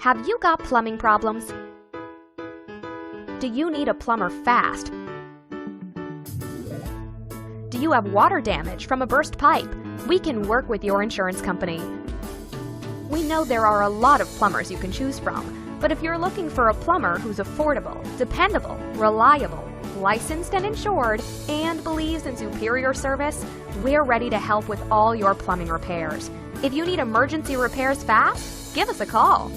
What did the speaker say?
Have you got plumbing problems? Do you need a plumber fast? Do you have water damage from a burst pipe? We can work with your insurance company. We know there are a lot of plumbers you can choose from, but if you're looking for a plumber who's affordable, dependable, reliable, licensed and insured, and believes in superior service, we're ready to help with all your plumbing repairs. If you need emergency repairs fast, give us a call.